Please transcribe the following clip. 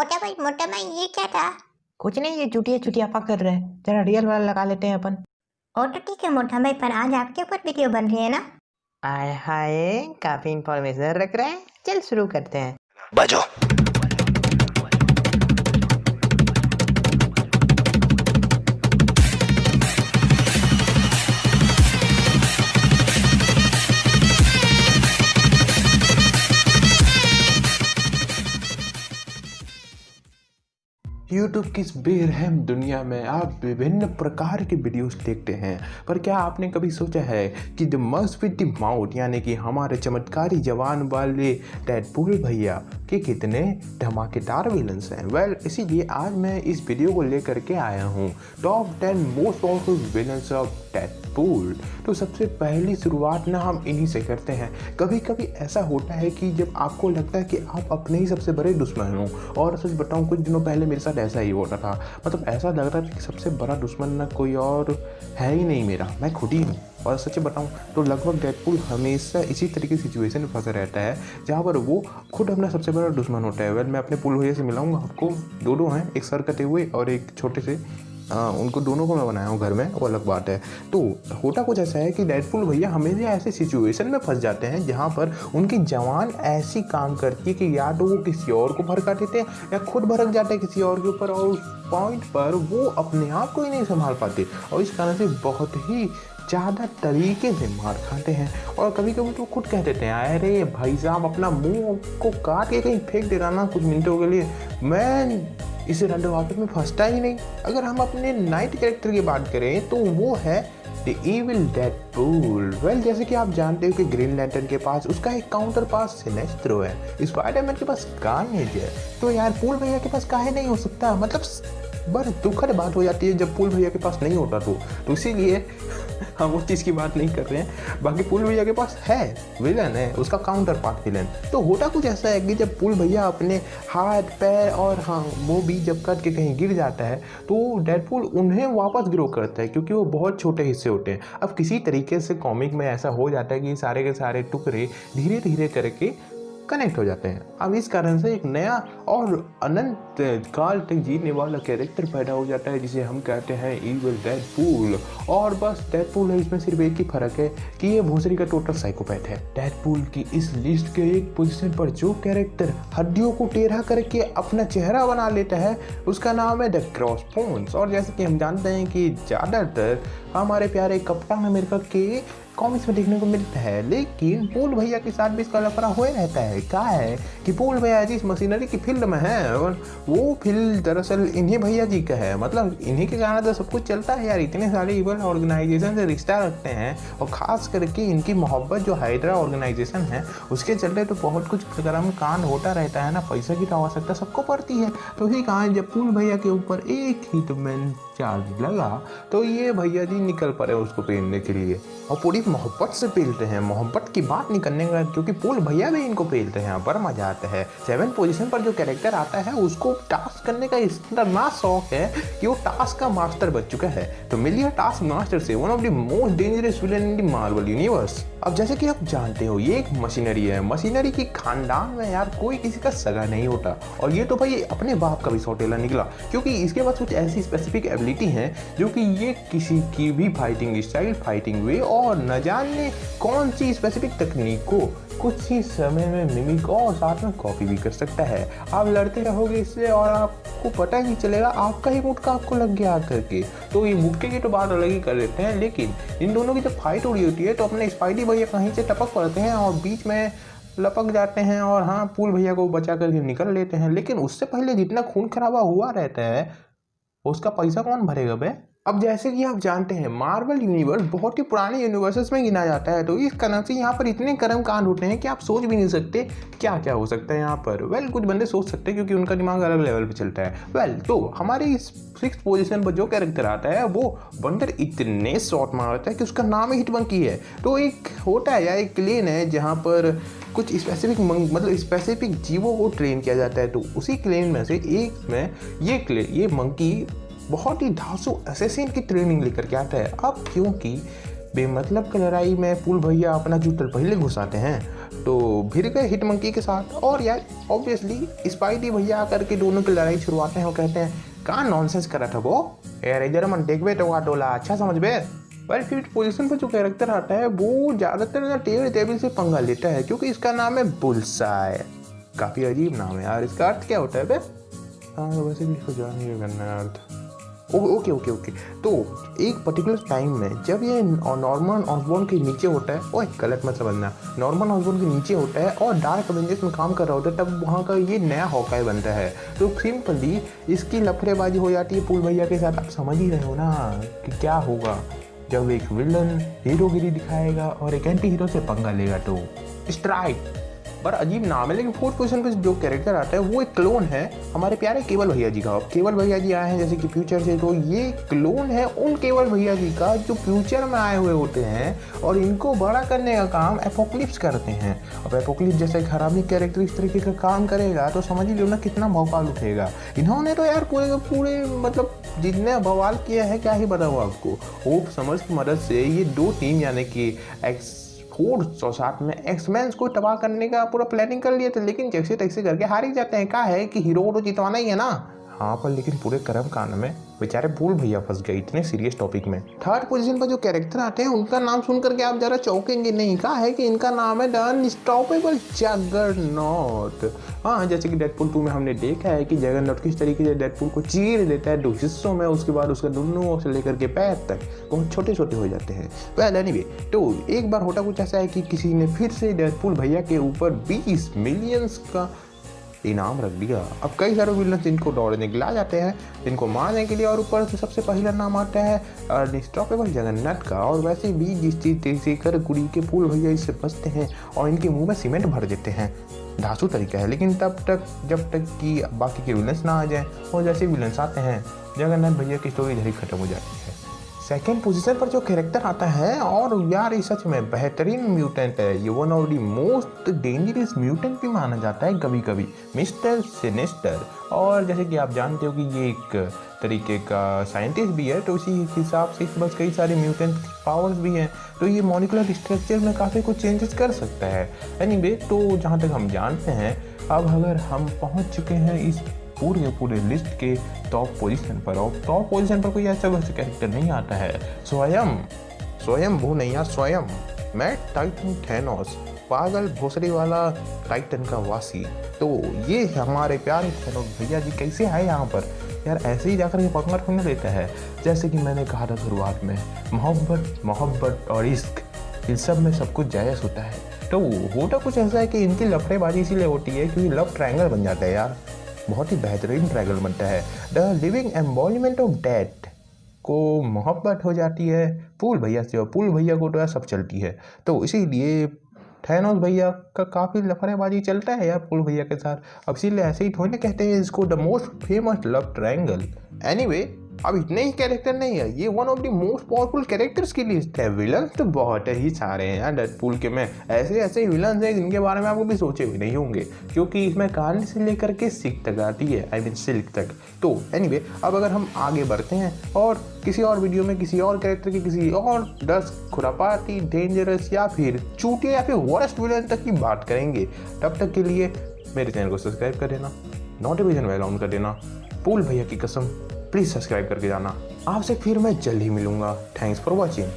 मोटा भाई ये क्या था? कुछ नहीं, ये चुटिया चुटिया पा कर रहे हैं। जरा रियल वाला लगा लेते हैं अपन। और तो ठीक है मोटा भाई, पर आज आपके ऊपर वीडियो बन रही है ना? आय हाय, काफी इंफॉर्मेशन रख रहे हैं। चल शुरू करते हैं। बजो। YouTube की इस बेरहम दुनिया में आप विभिन्न प्रकार के वीडियोस देखते हैं, पर क्या आपने कभी सोचा है कि the must with the mouth यानी कि हमारे चमत्कारी जवान वाले डेडपूल भैया के कितने धमाकेदार विलन्स हैं? वेल, इसीलिए आज मैं इस वीडियो को लेकर के आया हूँ top 10 most powerful villains of Deadpool. तो सबसे पहली शुरुआत ना हम इन्हीं से करते हैं। कभी कभी ऐसा होता है कि जब आपको लगता है कि आप अपने ही सबसे बड़े दुश्मन हो, और सच बताऊं कुछ दिनों पहले मेरे साथ ऐसा ही होता था। मतलब ऐसा लग रहा था कि सबसे बड़ा दुश्मन ना कोई और है ही नहीं मेरा, मैं खुद ही हूँ। और सच बताऊं तो लगभग डेडपूल हमेशा इसी तरीके की सिचुएशन में फंसा रहता है जहाँ पर वो खुद अपना सबसे बड़ा दुश्मन होता है। वेल, मैं अपने पूल भैया से मिलाऊंगा आपको। दो हैं, एक सर कटे हुए और एक छोटे से। उनको दोनों को मैं बनाया हूँ घर में, वो अलग बात है। तो होता कुछ ऐसा है कि डेडपूल भैया हमेशा ऐसे सिचुएशन में फंस जाते हैं जहाँ पर उनकी जवान ऐसी काम करती है कि या तो वो किसी और को भड़का देते हैं या खुद भड़क जाते हैं किसी और के ऊपर, और उस पॉइंट पर वो अपने आप को ही नहीं संभाल पाते और इस कारण से बहुत ही ज़्यादा तरीके से मार खाते हैं। और कभी कभी तो खुद कह देते हैं, अरे भाई साहब अपना मुंह को काट के कहीं फेंक दे रहा ना कुछ मिनटों के लिए, मैं इस रैंडम आउटफिट में फंसता ही नहीं। अगर हम अपने नाइट कैरेक्टर की बात करें तो वो है द इविल डेडपूल। वेल, जैसे कि आप जानते हो कि ग्रीन लैंटर्न के पास उसका एक काउंटर पास सिनेस्ट्रो है, स्पाइडरमैन के पास कार्नेज है, तो यार पूल भैया के पास काहे नहीं हो सकता? मतलब बड़ी दुखद बात हो जाती है जब पूल भैया के पास नहीं होता तो इसीलिए हम उस चीज़ की बात नहीं कर रहे हैं। बाकी पूल भैया के पास है विलन, है उसका काउंटर पार्ट विलन। तो होता कुछ ऐसा है कि जब पूल भैया अपने हाथ पैर और वो भी जब कट के कहीं गिर जाता है तो डेडपूल उन्हें वापस ग्रो करता है, क्योंकि वो बहुत छोटे हिस्से होते हैं। अब किसी तरीके से कॉमिक में ऐसा हो जाता है कि सारे के सारे टुकड़े धीरे धीरे करके कनेक्ट हो जाते हैं। अब इस कारण से एक नया और अनंत काल तक जीने वाला कैरेक्टर पैदा हो जाता है जिसे हम कहते हैं इविल डेडपूल। और बस डेडपूल है, इसमें सिर्फ एक ही फर्क है कि ये भोसड़ी का टोटल साइकोपैथ है। डेडपूल की इस लिस्ट के एक पोजीशन पर जो कैरेक्टर हड्डियों को टेढ़ा करके अपना चेहरा बना लेता है उसका नाम है द क्रॉसबोन्स। और जैसे कि हम जानते हैं कि ज़्यादातर हमारे प्यारे कप्तान अमेरिका के कॉमिक्स में देखने को मिलता है, लेकिन पूल भैया के साथ भी इसका लफड़ा हुए रहता है। क्या है कि पूल भैया जी इस मशीनरी की फील्ड में है और वो फील्ड दरअसल इन्हीं भैया जी का है। मतलब इन्हीं के कारण तो सब कुछ चलता है यार। इतने सारे इवल ऑर्गेनाइजेशन से रिश्ता रखते हैं और ख़ास करके इनकी मोहब्बत जो हाइड्रा ऑर्गेनाइजेशन है उसके चलते तो बहुत कुछ कर्म कांड होता रहता है ना। पैसा की तो आवश्यकता सबको पड़ती है। तो इसी कारण जब पूल भैया के ऊपर एक हिटमैन चार्ज लगा तो ये भैया जी निकल पड़े उसको पेलने के लिए, और पूरी मोहब्बत से पेलते हैं। मोहब्बत की बात नहीं करने का, क्योंकि पूल भैया भी इनको पेलते हैं, बड़ा मजा आता है। 7 पोजीशन पर जो कैरेक्टर आता है उसको टास्क करने का इतना शौक है कि वो टास्क का मास्टर बन चुका है। तो मिलिए टास्क मास्टर से one of the most dangerous villain in the Marvel universe. अब जैसे कि आप जानते हो ये एक मशीनरी है। मशीनरी की खानदान में यार कोई किसी का सगा नहीं होता, और ये तो भाई अपने बाप का भी सौतेला निकला, क्योंकि इसके पास कुछ ऐसी स्पेसिफिक एबिलिटी है जो कि ये किसी की भी फाइटिंग स्टाइल, फाइटिंग वे और न जाने कौन सी स्पेसिफिक तकनीक को कुछ ही समय में मिमिक और साथ में कॉपी भी कर सकता है। आप लड़ते रहोगे इससे और आपको पता ही नहीं चलेगा आपका ही मुटका आपको लग गया आकर के। तो ये मुटके की तो बात अलग ही कर लेते हैं, लेकिन इन दोनों की जब फाइट हो रही होती है तो अपने स्पाइडी भैया कहीं से टपक पड़ते हैं और बीच में लपक जाते हैं और पूल भैया को बचा करके निकल लेते हैं। लेकिन उससे पहले जितना खून खराबा हुआ रहता है उसका पैसा कौन भरेगा बे? अब जैसे कि आप जानते हैं मार्वल यूनिवर्स बहुत ही पुराने यूनिवर्सेस में गिना जाता है, तो इस कारण से यहाँ पर इतने कर्म कांड होते हैं कि आप सोच भी नहीं सकते क्या क्या हो सकता है यहाँ पर। वेल, कुछ बंदे सोच सकते हैं क्योंकि उनका दिमाग अलग लेवल पे चलता है। वेल, तो हमारे इस 6th पोजीशन पर जो कैरेक्टर आता है वो बंदर इतने शॉट मारता है कि उसका नाम ही हिटमंकी है। तो एक होता है या एक क्लेन है जहाँ पर कुछ स्पेसिफिक जीवों को ट्रेन किया जाता है, तो उसी क्लेन में से एक में ये मंकी बहुत ही धांसू असैसिन की ट्रेनिंग लेकर के आता है। अब क्योंकि बेमतलब की लड़ाई में पूल भैया अपना जूतल पहले घुसाते हैं तो भिड़ गए हिट मंकी के साथ। और यार ऑब्वियसली स्पाइडी भैया आकर के दोनों की लड़ाई शुरुआते हैं और कहते हैं कहाँ नॉनसेंस करा था वो, यार इधर मन देख बे टोका टोला अच्छा समझ बे। पर फिर पोजीशन पर जो कैरेक्टर आता है वो ज़्यादातर ना टेबल से पंगा लेता है, क्योंकि इसका नाम है बुलसाई। काफ़ी अजीब नाम है यार, इसका अर्थ क्या होता है बे? हाँ वैसे भी इसको जान ही करना है अर्थ। ओके तो एक पर्टिकुलर टाइम में जब ये नॉर्मन ऑसबॉर्न के नीचे होता है, ओए गलत मत समझना, नॉर्मन ऑसबॉर्न के नीचे होता है और डार्क एवेंजर्स में काम कर रहा होता है, तब वहाँ का ये नया हॉकाई बनता है। तो सिंपली इसकी लफड़ेबाजी हो जाती है पूल भैया के साथ। आप समझ ही रहे हो ना कि क्या होगा जब एक विलन हीरोगिरी दिखाएगा और एक एंटी हीरो से पंगा लेगा। तो स्ट्राइक पर अजीब नाम है, लेकिन फोर्थ पोजीशन पे जो कैरेक्टर आता है वो एक क्लोन है हमारे प्यारे केवल भैया जी का। केवल भैया जी आए हैं जैसे कि फ्यूचर से, तो ये क्लोन है उन केवल भैया जी का जो फ्यूचर में आए हुए होते हैं और इनको बड़ा करने का काम एपोक्लिप्स करते हैं। अब एपोक्लिप्स जैसा एक हरामी कैरेक्टर इस तरीके का काम करेगा तो समझ ही लो ना कितना भौकाल उठेगा। इन्होंने तो यार पूरे मतलब जितने बवाल किया है क्या ही बताओ आपको। होप समर्स की मदद से ये दो टीम यानी कि फोर्स और साथ में एक्समैन को तबाह करने का पूरा प्लानिंग कर लिया था, लेकिन जैसे तैसे करके हार ही जाते हैं। क्या है कि हीरो को तो जितवाना ही है ना। हाँ पर लेकिन पूरे कर्म कांड में बेचारे पूल भैया फंस गए इतने सीरियस टॉपिक में। थर्ड पोजीशन पर जो कैरेक्टर आते हैं उनका नाम सुन करके आप जरा चौंकेंगे नहीं। कहा है कि इनका नाम है द अनस्टॉपेबल जगरनॉट। हाँ जैसे कि डेडपूल 2 में हमने देखा है कि जगरनॉट किस तरीके से डेडपूल को चीर देता है 2 हिस्सों में, उसके बाद उसके दोनों से लेकर के पैर तक बहुत छोटे छोटे हो जाते हैं। वेल एनीवे, तो एक बार होता कुछ ऐसा है कि किसी ने फिर से डेडपूल भैया के ऊपर 20 मिलियंस का इनाम रख दिया। अब कई सारे विलन्स इनको दौड़ने के लिए आ जाते हैं इनको मारने के लिए, और ऊपर से सबसे पहला नाम आता है अनस्टॉपेबल जगन्नाथ का। और वैसे भी जिस चीज़ से कर कुड़ी के फूल भैया इससे बचते हैं और इनके मुंह में सीमेंट भर देते हैं। धांसू तरीका है, लेकिन जब तक कि बाकी के विलन्स ना आ जाएं, और जैसे विलन्स आते हैं जगन्नाथ भैया की स्टोरी इधर ही खत्म हो जाती है। सेकेंड पोजीशन पर जो कैरेक्टर आता है, और यार ये सच में बेहतरीन म्यूटेंट है, ये one of the most dangerous mutant भी माना जाता है कभी कभी, मिस्टर सिनिस्टर। और जैसे कि आप जानते हो कि ये एक तरीके का साइंटिस्ट भी है, तो उसी हिसाब से इसके पास कई सारे म्यूटेंट पावर्स भी हैं। तो ये मॉलिक्यूलर स्ट्रक्चर में काफ़ी कुछ चेंजेस कर सकता है। एनीवे, तो जहाँ तक हम जानते हैं अब अगर हम पहुँच चुके हैं इस पूरे लिस्ट के टॉप पोजीशन पर, और टॉप पोजीशन पर कोई ऐसा वैसा कैरेक्टर नहीं आता है। स्वयं वो नहीं यार, स्वयं मैं टाइटन थैनोस, पागल भोसड़ी वाला टाइटन का वासी। तो ये हमारे प्यारे थैनोस भैया जी कैसे आए यहाँ पर यार? ऐसे ही जाकर के पकड़ होने देता है। जैसे कि मैंने कहा था शुरुआत में, मोहब्बत और इश्क इन सब में सब कुछ जायज़ होता है। तो होता कुछ ऐसा है कि इनकी लफड़ेबाजी इसीलिए होती है क्योंकि लव ट्रायंगल बन जाता है यार, बहुत ही बेहतरीन ट्रायंगल बनता है। The living embodiment of death को मोहब्बत हो जाती है पूल भैया से, और पूल भैया को तो यार सब चलती है। तो इसीलिए थैनोस भैया का काफ़ी लफड़ेबाजी चलता है यार पूल भैया के साथ। अब इसीलिए ऐसे ही थोड़ी ना कहते हैं इसको the most famous love triangle. Anyway, अब इतने ही कैरेक्टर नहीं है, ये one of the most powerful characters की लिस्ट है। विलन्स तो बहुत ही सारे हैं यार डेडपूल के में, ऐसे विलन्स हैं जिनके बारे में आप कभी सोचे भी नहीं होंगे, क्योंकि इसमें कहानी से लेकर के सिल्क तक आती है, आई मीन सिल्क तक। तो एनीवे, अब अगर हम आगे बढ़ते हैं और किसी और वीडियो में किसी और कैरेक्टर की किसी और 10 खुरापाती, डेंजरस या फिर चूतिया या फिर वर्स्ट विलन तक की बात करेंगे, तब तक के लिए मेरे चैनल को सब्सक्राइब कर देना, नोटिफिकेशन बेल ऑन कर देना। पूल भैया की कसम प्लीज़ सब्सक्राइब करके जाना। आपसे फिर मैं जल्द ही मिलूंगा। Thanks for watching.